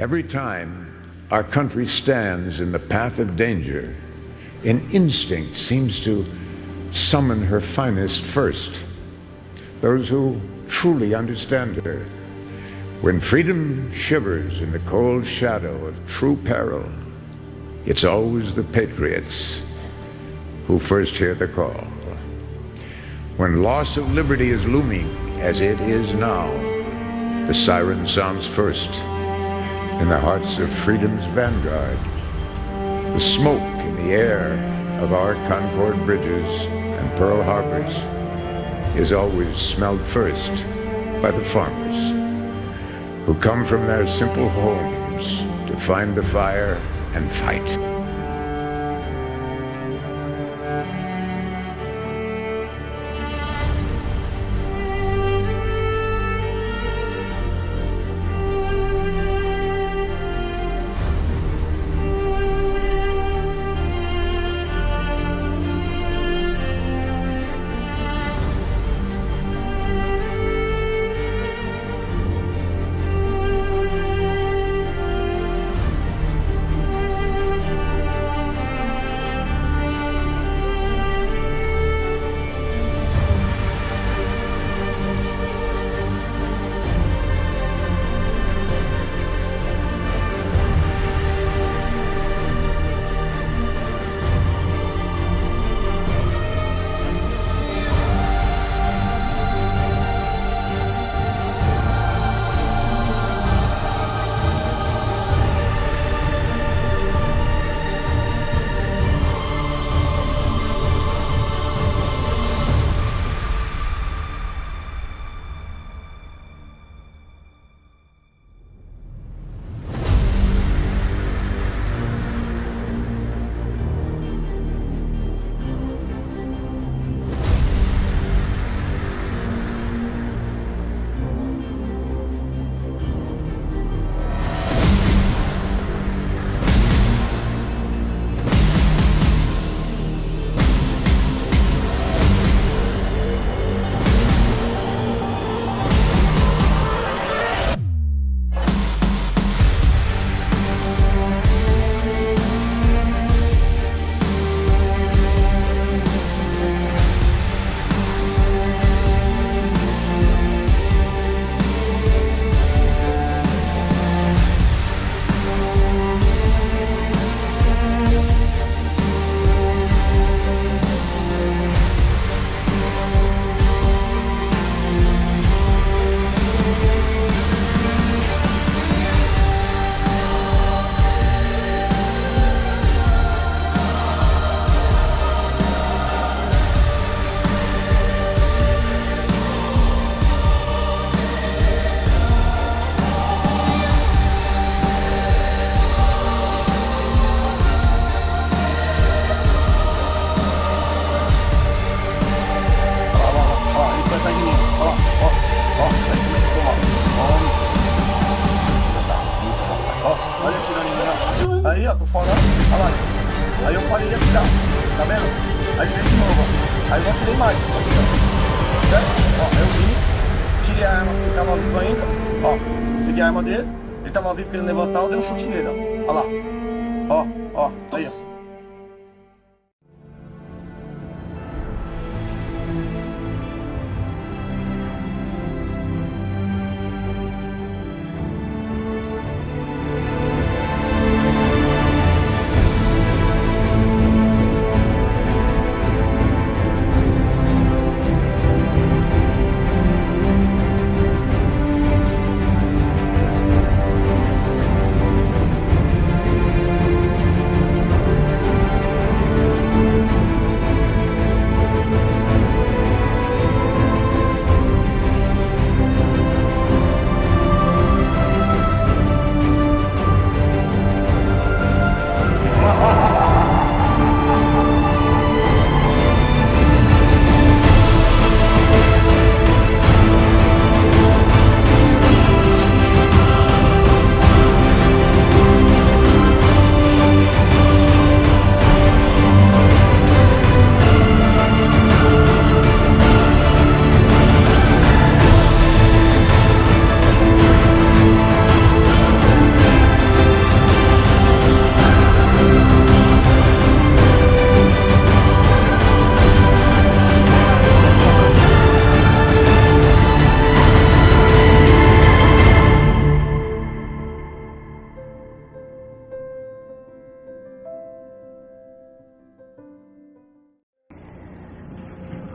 Every time our country stands in the path of danger, an instinct seems to summon her finest first, those who truly understand her. When freedom shivers in the cold shadow of true peril, it's always the patriots who first hear the call. When loss of liberty is looming, as it is now, the siren sounds first in the hearts of freedom's vanguard. The smoke in the air of our Concord bridges and Pearl Harbors is always smelled first by the farmers who come from their simple homes to find the fire and fight. Aí, ó, tô falando, olha lá. Aí eu parei de atirar, tá vendo? Aí veio de novo, ó. Aí eu não atirei mais, aqui, ó. Certo? Ó, aí eu vim, tirei a arma, ele tava vivo ainda, ó. Peguei a arma dele, ele tava vivo querendo levantar, eu dei um chute nele, ó. Olha lá. Ó, aí, ó.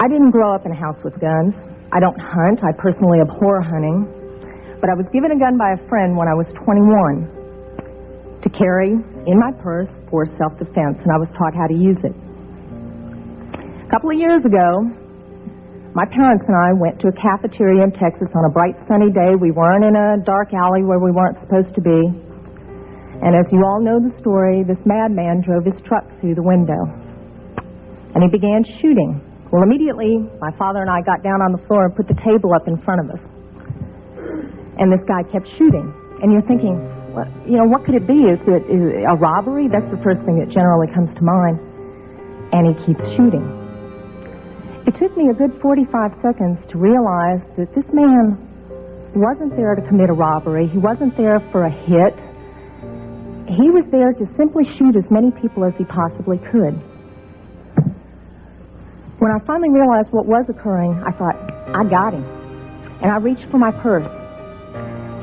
I didn't grow up in a house with guns. I don't hunt. I personally abhor hunting. But I was given a gun by a friend when I was 21 to carry in my purse for self-defense, and I was taught how to use it. A couple of years ago, my parents and I went to a cafeteria in Texas on a bright sunny day. We weren't in a dark alley where we weren't supposed to be. And as you all know the story, this madman drove his truck through the window. And he began shooting. Well, immediately, my father and I got down on the floor and put the table up in front of us. And this guy kept shooting. And you're thinking, well, you know, what could it be? Is it a robbery? That's the first thing that generally comes to mind. And he keeps shooting. It took me a good 45 seconds to realize that this man wasn't there to commit a robbery. He wasn't there for a hit. He was there to simply shoot as many people as he possibly could. When I finally realized what was occurring, I thought, I got him. And I reached for my purse.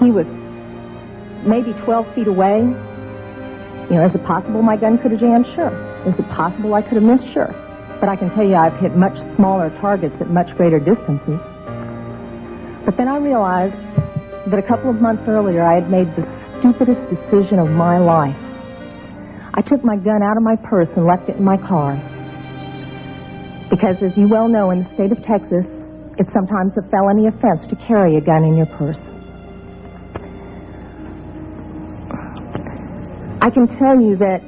He was maybe 12 feet away. You know, is it possible my gun could have jammed? Sure. Is it possible I could have missed? Sure. But I can tell you I've hit much smaller targets at much greater distances. But then I realized that a couple of months earlier I had made the stupidest decision of my life. I took my gun out of my purse and left it in my car. Because as you well know, in the state of Texas, it's sometimes a felony offense to carry a gun in your purse. I can tell you that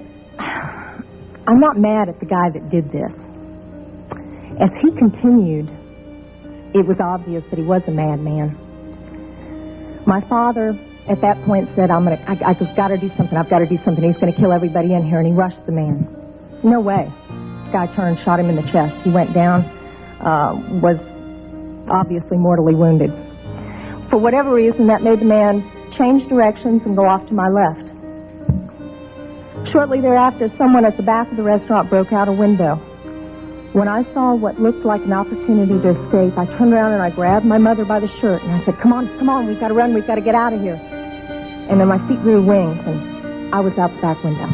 I'm not mad at the guy that did this. As he continued, it was obvious that he was a madman. My father, at that point, said, I've got to do something. I've got to do something. He's going to kill everybody in here. And he rushed the man. No way. This guy turned, shot him in the chest. He went down, was obviously mortally wounded. For whatever reason, that made the man change directions and go off to my left. Shortly thereafter, someone at the back of the restaurant broke out a window. When I saw what looked like an opportunity to escape, I turned around and I grabbed my mother by the shirt and I said, come on, we've got to run, we've got to get out of here. And then my feet grew wings and I was out the back window.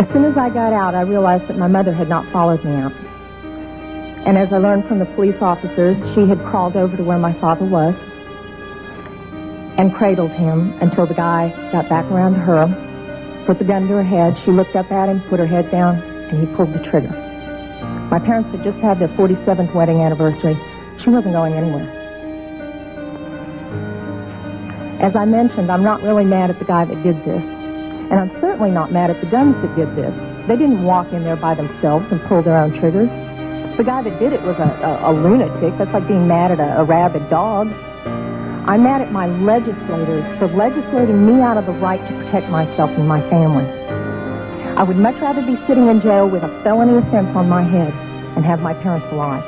As soon as I got out, I realized that my mother had not followed me out. And as I learned from the police officers, she had crawled over to where my father was and cradled him until the guy got back around to her, put the gun to her head. She looked up at him, put her head down, and he pulled the trigger. My parents had just had their 47th wedding anniversary. She wasn't going anywhere. As I mentioned, I'm not really mad at the guy that did this. And I'm certainly not mad at the guns that did this. They didn't walk in there by themselves and pull their own triggers. The guy that did it was a lunatic. That's like being mad at a rabid dog. I'm mad at my legislators for legislating me out of the right to protect myself and my family. I would much rather be sitting in jail with a felony offense on my head and have my parents alive.